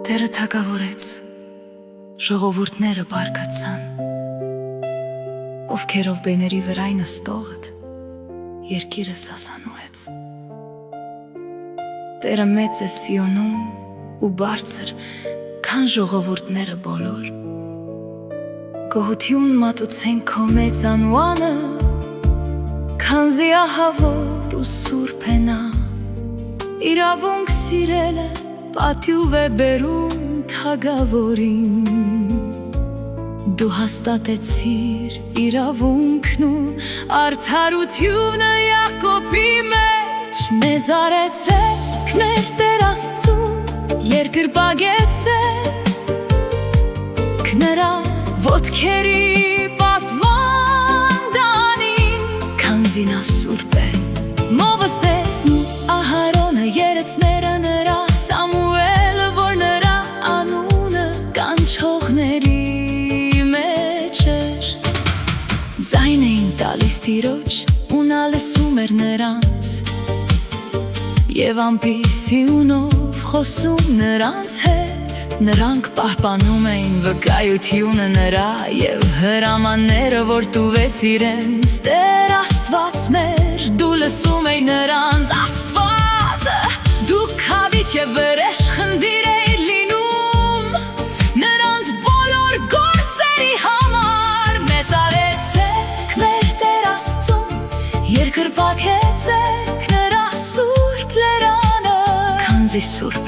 Տերը թագավորեց, ժողովուրդները բարկացան, ովքերով բեների վրայ նստողդ երկիրը սասանուեց։ Տերը մեծ է Սիոնում ու բարձր, քան ժողովուրդները բոլոր։ Գոհություն մատուցենք քո մեծ անուանը, քանզի ահավոր ու սուրբ է նա։ Իրավունք սիրելը պատյուվ է բերում թագավորին։ Դու հաստատեցիր իրավունքն ու արդարությունը Յակոբի մեջ։ Մեծ արեցեք մեր Տեր Աստծուն, երկրպագեցեք նրա ոտքերի պատվանդանին, քանզի նա սուրբ է։ Մովսեսն ու Ահարոնը երեցները նրա, Սամուելը, որ նրա անունը կանչողների մեջ էր։ Ձայն էին տալիս Տիրոջ ու նա լսում էր նրանց, և ամպիսիունով խոսում նրանց հետ։ Նրանք պահպանում էին վկայությունը նրա և հրամանները, որ տուվեց իրենց Տեր Աստված մեր։ Դու լսում էի նրանց Աստվածը, դու քավիչ և վրեժ խնդիր էի լինում նրանց բոլոր գործերի համար։ Մեծ արեցեք մեր Տեր Աստծուն, երկրպագեցեք նրա սուրբ լերանը, քանզի սուրբ